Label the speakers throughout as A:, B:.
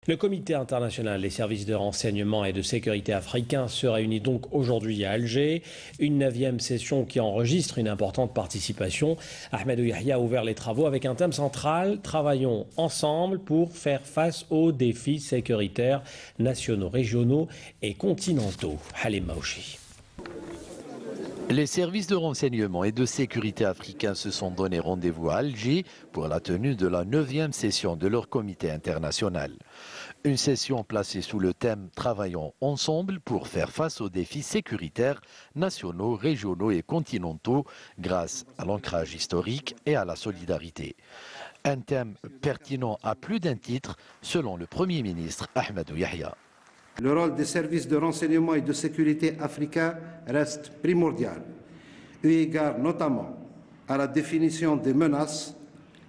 A: Le comité international des services de renseignement et de sécurité africains se réunit donc aujourd'hui à Alger. Une 9e session qui enregistre une importante participation. Ahmed Yahya a ouvert les travaux avec un thème central. Travaillons ensemble pour faire face aux défis sécuritaires nationaux, régionaux et continentaux. Halim Maouchi.
B: Les services de renseignement et de sécurité africains se sont donné rendez-vous à Alger pour la tenue de la 9e session de leur comité international. Une session placée sous le thème « Travaillons ensemble pour faire face aux défis sécuritaires nationaux, régionaux et continentaux grâce à l'ancrage historique et à la solidarité ». Un thème pertinent à plus d'un titre, selon le Premier ministre Ahmed Yahya.
C: Le rôle des services de renseignement et de sécurité africains reste primordial, eu égard notamment à la définition des menaces,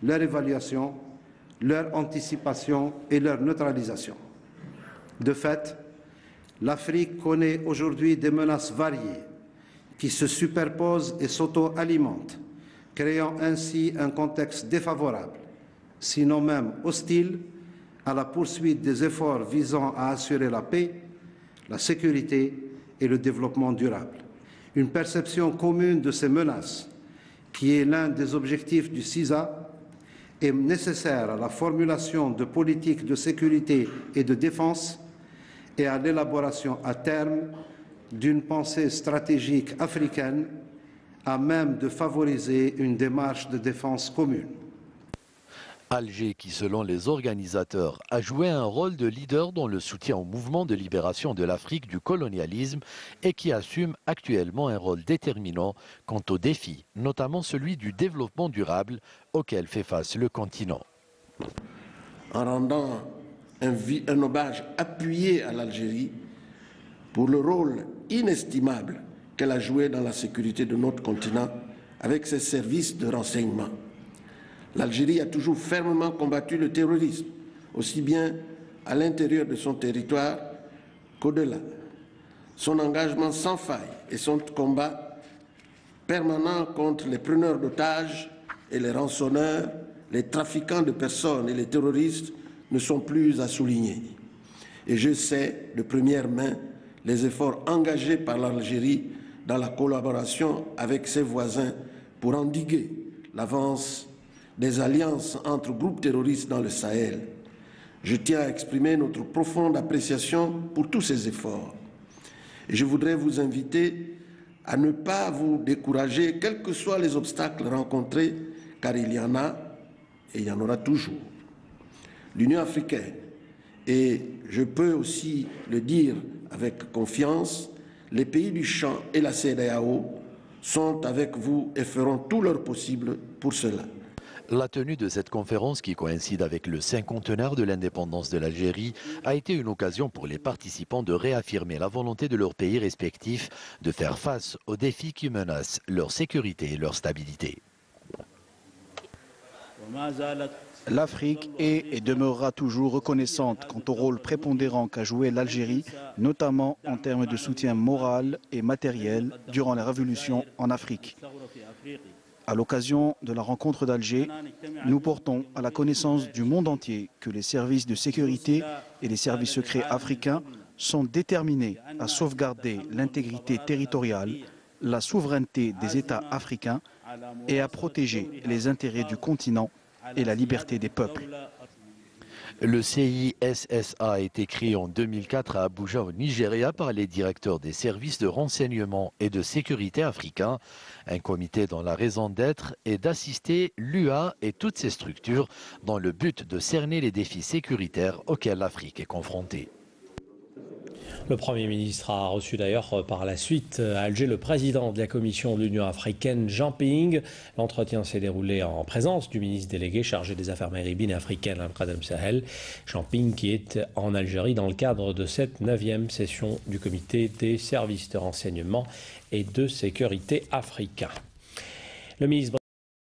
C: leur évaluation, leur anticipation et leur neutralisation. De fait, l'Afrique connaît aujourd'hui des menaces variées qui se superposent et s'auto-alimentent, créant ainsi un contexte défavorable, sinon même hostile, à la poursuite des efforts visant à assurer la paix, la sécurité et le développement durable. Une perception commune de ces menaces, qui est l'un des objectifs du CISA, est nécessaire à la formulation de politiques de sécurité et de défense et à l'élaboration à terme d'une pensée stratégique africaine à même de favoriser une démarche de défense commune.
B: Alger, qui selon les organisateurs a joué un rôle de leader dans le soutien au mouvement de libération de l'Afrique du colonialisme et qui assume actuellement un rôle déterminant quant aux défis, notamment celui du développement durable auquel fait face le continent.
D: En rendant un hommage appuyé à l'Algérie pour le rôle inestimable qu'elle a joué dans la sécurité de notre continent avec ses services de renseignement. L'Algérie a toujours fermement combattu le terrorisme, aussi bien à l'intérieur de son territoire qu'au-delà. Son engagement sans faille et son combat permanent contre les preneurs d'otages et les rançonneurs, les trafiquants de personnes et les terroristes ne sont plus à souligner. Et je sais de première main les efforts engagés par l'Algérie dans la collaboration avec ses voisins pour endiguer l'avance des alliances entre groupes terroristes dans le Sahel. Je tiens à exprimer notre profonde appréciation pour tous ces efforts. Et je voudrais vous inviter à ne pas vous décourager, quels que soient les obstacles rencontrés, car il y en a et il y en aura toujours. L'Union africaine, et je peux aussi le dire avec confiance, les pays du champ et la CEDEAO sont avec vous et feront tout leur possible pour cela.
B: La tenue de cette conférence, qui coïncide avec le cinquantenaire de l'indépendance de l'Algérie, a été une occasion pour les participants de réaffirmer la volonté de leurs pays respectifs de faire face aux défis qui menacent leur sécurité et leur stabilité.
E: L'Afrique est et demeurera toujours reconnaissante quant au rôle prépondérant qu'a joué l'Algérie, notamment en termes de soutien moral et matériel durant la révolution en Afrique. À l'occasion de la rencontre d'Alger, nous portons à la connaissance du monde entier que les services de sécurité et les services secrets africains sont déterminés à sauvegarder l'intégrité territoriale, la souveraineté des États africains et à protéger les intérêts du continent et la liberté des peuples.
B: Le CISSA a été créé en 2004 à Abuja, au Nigeria, par les directeurs des services de renseignement et de sécurité africains. Un comité dont la raison d'être est d'assister l'UA et toutes ses structures dans le but de cerner les défis sécuritaires auxquels l'Afrique est confrontée.
A: Le Premier ministre a reçu d'ailleurs par la suite à Alger le président de la Commission de l'Union africaine, Jean Ping. L'entretien s'est déroulé en présence du ministre délégué chargé des affaires maghrébines et africaines, Al-Qadem Sahel. Jean Ping qui est en Algérie dans le cadre de cette 9e session du comité des services de renseignement et de sécurité africains. Le ministre